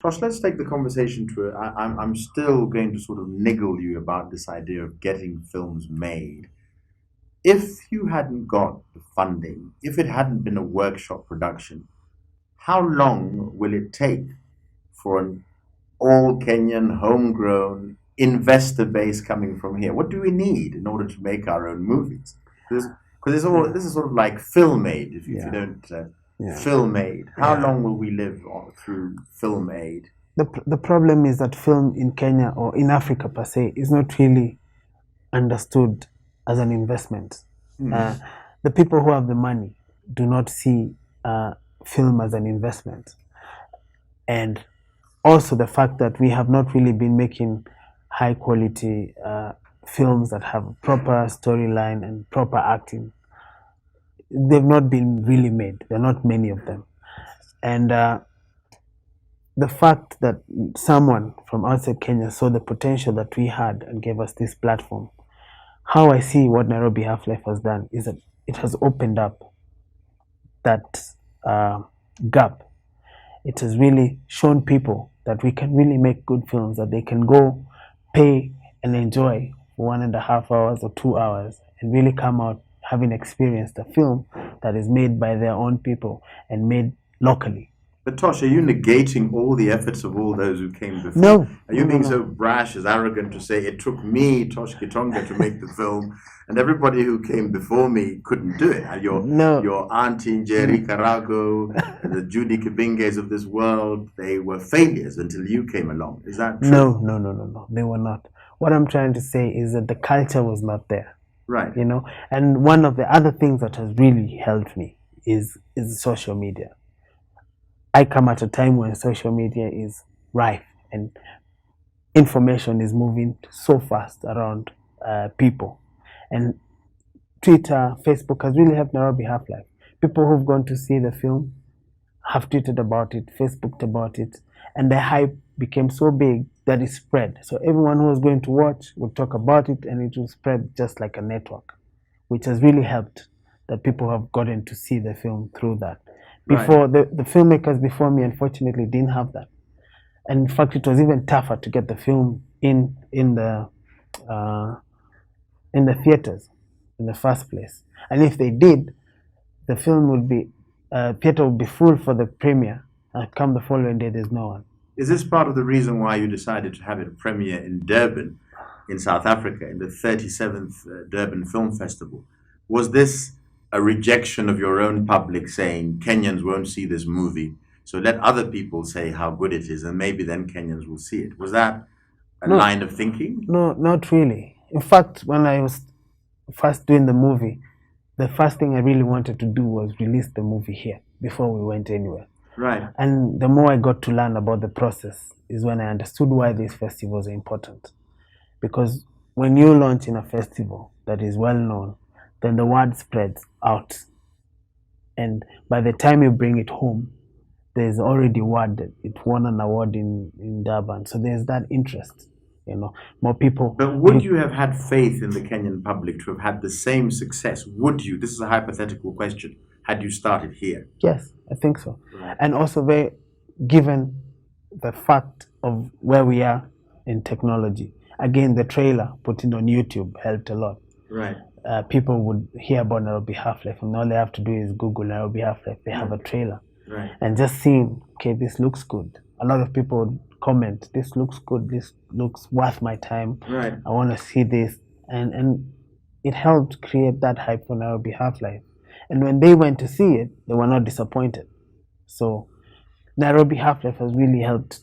Tosh, let's take the conversation to. I'm still going to sort of niggle you about this idea of getting films made. If you hadn't got the funding, if it hadn't been a workshop production, how long will it take for an all Kenyan, homegrown investor base coming from here? What do we need in order to make our own movies? Because this is sort of like film aid. If you Yeah, don't yeah, film aid, how yeah. long will we live through film aid? The problem is that film in Kenya or in Africa per se is not really understood as an investment. Hmm. Uh, the people who have the money do not see film as an investment. And also the fact that we have not really been making high quality films that have proper storyline and proper acting. They've not been really made. There are not many of them. And the fact that someone from outside Kenya saw the potential that we had and gave us this platform, how I see what Nairobi Half Life has done is that it has opened up that uh, gap. It has really shown people that we can really make good films, that they can go pay and enjoy for 1.5 hours or 2 hours and really come out having experienced a film that is made by their own people and made locally. But Tosh, are you negating all the efforts of all those who came before? No, Are you no, no, being so no. brash, as arrogant to say it took me, Tosh Gitonga, to make the film, and everybody who came before me couldn't do it? And No, your auntie Jerry Carago, the Judy Kibinges of this world, they were failures until you came along. Is that true? no, no, no, no, no. They were not. What I'm trying to say is that the culture was not there, Right. you know. And one of the other things that has really helped me is social media. I come at a time when social media is rife and information is moving so fast around people. And Twitter, Facebook has really helped Nairobi Half Life. People who've gone to see the film have tweeted about it, Facebooked about it, and the hype became so big that it spread. So everyone who was going to watch would talk about it and it will spread just like a network, which has really helped that people have gotten to see the film through that. Right. Before, the filmmakers before me unfortunately didn't have that. And in fact, it was even tougher to get the film uh, in the theaters in the first place. And if they did, the film would be theater would be full for the premiere, and come the following day, there's no one. Is this part of the reason why you decided to have it premiere in Durban, in South Africa, in the 37th Durban Film Festival? Was this a rejection of your own public saying Kenyans won't see this movie, so let other people say how good it is, and maybe then Kenyans will see it? Was that a No, line of thinking? no, not really. In fact, when I was first doing the movie, the first thing I really wanted to do was release the movie here before we went anywhere. Right. And the more I got to learn about the process is when I understood why these festivals are important. Because when you launch in a festival that is well known, then the word spreads out. And by the time you bring it home, there's already word that it won an award in Durban. So there's that interest, you know, more people. But would you have had faith in the Kenyan public to have had the same success? Would you? This is a hypothetical question. Had you started here? Yes, I think so. Right. And also, given the fact of where we are in technology, again, the trailer put it on YouTube helped a lot. Right. People would hear about Nairobi Half Life, and all they have to do is Google Nairobi Half Life. They have a trailer. Right. And just seeing, okay, this looks good. A lot of people would comment, this looks good, this looks worth my time. Right. I want to see this. And it helped create that hype for Nairobi Half Life. And when they went to see it, they were not disappointed. So Nairobi Half Life has really helped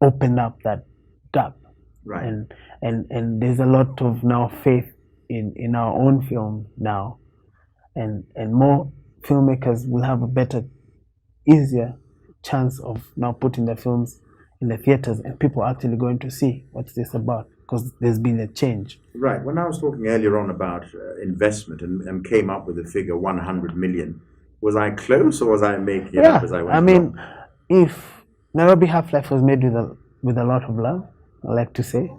open up that gap. Right. And there's a lot of now faith in our own film now. And more filmmakers will have a better, easier chance of now putting their films in the theaters and people actually going to see what's this about, because there's been a change. Right. When I was talking earlier on about investment and came up with the figure 100 million, was I close or was I making it up as I went I mean, along? if Nairobi Half Life was made with a lot of love, I like to say,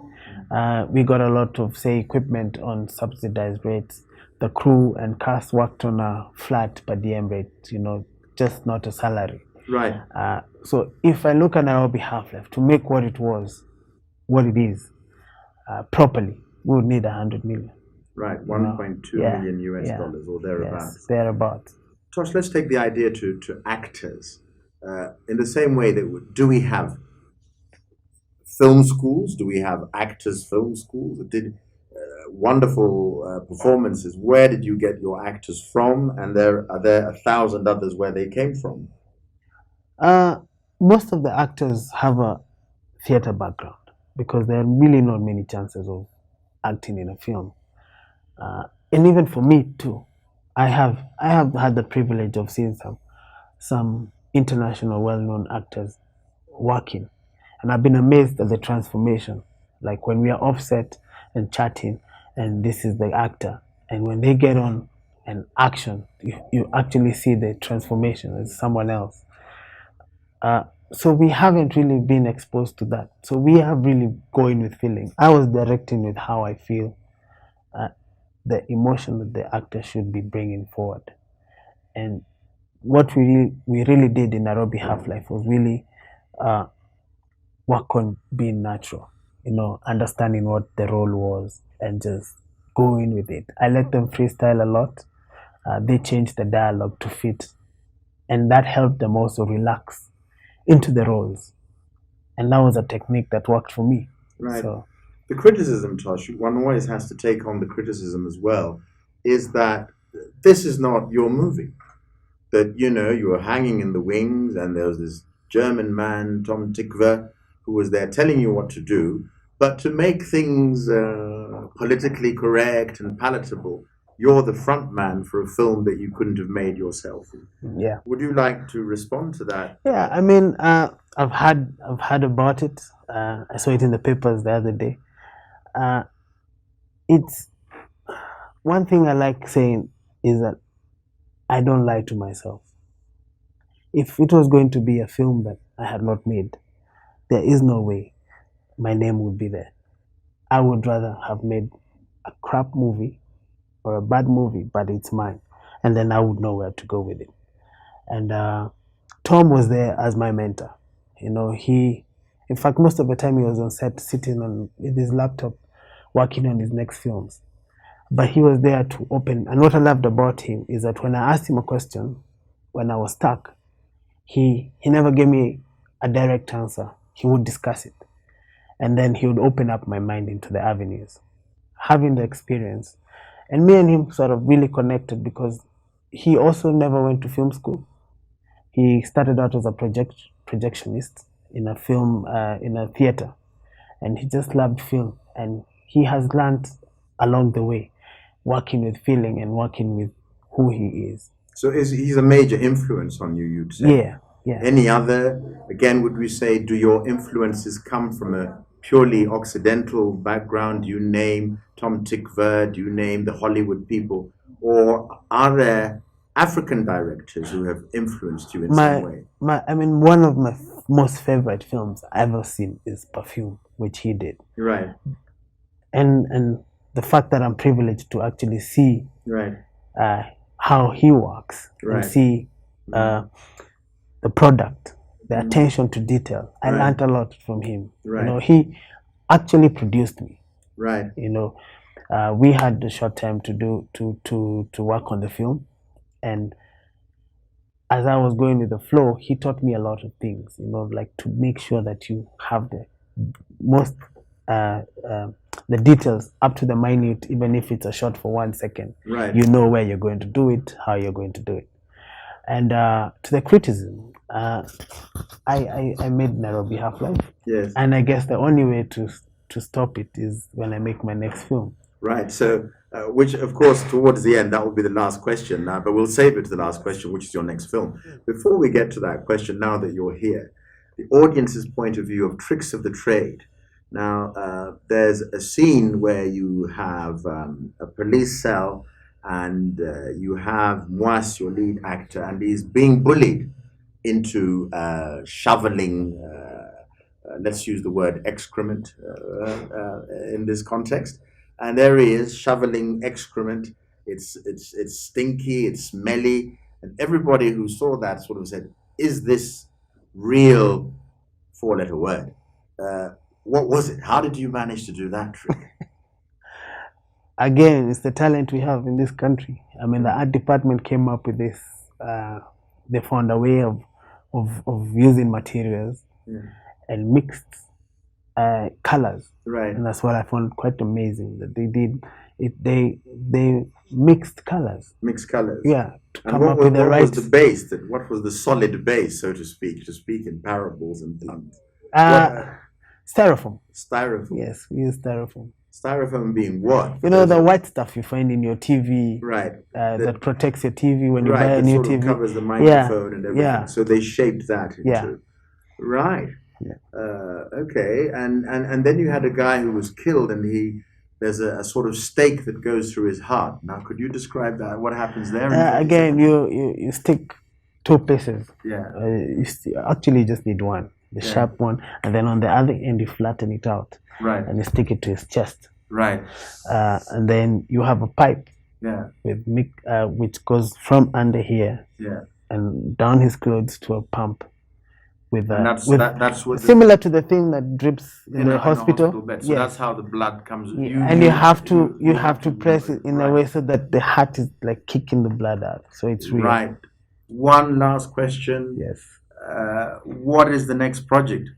we got a lot of, say, equipment on subsidized rates. The crew and cast worked on a flat per diem rate, you know, just not a salary. Right. So if I look at Nairobi Half-Life, to make what it was, what it is, properly, we would need 100 million. Right. You know? 1.2 Yeah, million US yeah, dollars or yes, thereabouts. thereabouts. Tosh, let's take the idea to actors. In the same way that do we have film schools? Do we have actors' film schools? Did wonderful performances. Where did you get your actors from? And are there 1,000 others where they came from? Uh, Most of the actors have a theater background because there are really not many chances of acting in a film. And even for me too, I have had the privilege of seeing some international well-known actors working, and I've been amazed at the transformation. Like when we are offset and chatting, and this is the actor, and when they get on and action, you actually see the transformation as someone else. So we haven't really been exposed to that. So we have really going with feeling. I was directing with how I feel, the emotion that the actor should be bringing forward. And what we really did in Nairobi Half Life was really uh, work on being natural, understanding what the role was and just going with it. I let them freestyle a lot. They changed the dialogue to fit, and that helped them also relax into the roles. And that was a technique that worked for me. Right. So The criticism, Tosh, one always has to take on the criticism as well, is that this is not your movie. That, you were hanging in the wings and there was this German man, Tom Tickver, who was there telling you what to do. But to make things politically correct and palatable, you're the front man for a film that you couldn't have made yourself. yeah, Would you like to respond to that? yeah. I mean, I've heard about it. I saw it in the papers the other day. Uh, it's one thing I like saying is that I don't lie to myself. If it was going to be a film that I had not made, there is no way my name would be there. I would rather have made a crap movie or a bad movie, but it's mine, and then I would know where to go with it. And Tom was there as my mentor. In fact, most of the time he was on set, sitting on with his laptop, working on his next films. But he was there to open. And what I loved about him is that when I asked him a question, when I was stuck, he never gave me a direct answer. He would discuss it, and then he would open up my mind into the avenues. Having the experience, and me and him sort of really connected because he also never went to film school. He started out as a projectionist in a film in a theater, and he just loved film, and he has learned along the way, working with feeling and working with who he is. So he's a major influence on you, you'd say? Yeah, yeah. Any other, again, would we say, do your influences come from a purely Occidental background? Do you name Tom Tickver? Do you name the Hollywood people? Or are there African directors who have influenced you in some way? One of my most favorite films I've ever seen is Perfume, which he did. Right. And the fact that I'm privileged to actually see Right. How he works Right. and see the product, the attention to detail. I learned a lot from him. Right. He actually produced me. Right. We had a short time to work on the film, and as I was going with the flow, he taught me a lot of things. Like to make sure that you have the most the details up to the minute, even if it's a shot for 1 second. Right. You know where you're going to do it, how you're going to do it. And to the criticism, I made Nairobi Half-Life. Yes. And I guess the only way to stop it is when I make my next film. Right. So, which, of course, towards the end, that will be the last question. But we'll save it to the last question, which is your next film. Before we get to that question, now that you're here, the audience's point of view of Tricks of the Trade. Now, there's a scene where you have a police cell and you have Moas, your lead actor, and he's being bullied into shoveling, let's use the word excrement in this context. And there he is shoveling excrement. It's stinky, it's smelly, and everybody who saw that sort of said, is this real four-letter word? What was it? How did you manage to do that trick? Again, it's the talent we have in this country. I mean, the art department came up with this. They found a way of using materials and mixed colors, Right. and that's what I found quite amazing. That they did it. They mixed colors. Mixed colors. Yeah, to And come up with the right. What was the base? What was the solid base, so to speak in parables and things? Styrofoam. Styrofoam. Yes, we use styrofoam. Styrofoam being what? You know, the white stuff you find in your TV, right? That protects your TV when you buy a that new sort of TV. covers the microphone and everything. Yeah. So they shaped that into. Right. Yeah. Okay. And then you had a guy who was killed, and there's a sort of stake that goes through his heart. Now, could you describe that? What happens there? Again, you stick two places. Yeah. Actually, you just need one, the sharp one, and then on the other end you flatten it out. Right. And you stick it to his chest. Right. And then you have a pipe. Yeah. With which goes from under here. Yeah. And down his clothes to a pump. That's what similar to the thing that drips in the hospital. Bed. So that's how the blood comes. And you have to press it in a way so that the heart is like kicking the blood out. So it's real. Right. One last question. Yes. What is the next project?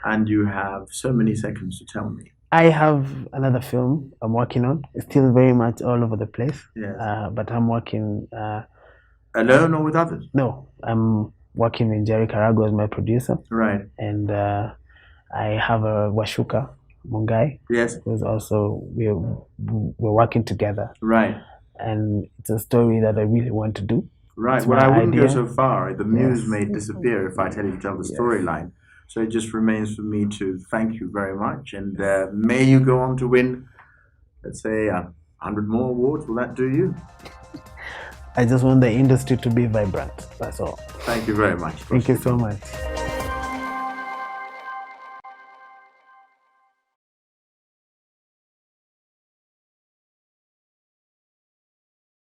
And you have so many seconds to tell me. I have another film I'm working on. It's still very much all over the place. Yes. But I'm working alone or with others? No, I'm working with Jerry Karago as my producer. Right. And I have a Washuka Mungai. Yes. Who's also we're working together. Right. And it's a story that I really want to do. Right. It's well, I wouldn't idea. go so far. The muse may disappear if I tell you to tell the storyline. So it just remains for me to thank you very much, and may you go on to win, let's say, 100 more awards. Will that do you? I just want the industry to be vibrant. That's all. Thank you very much. Thank you so much.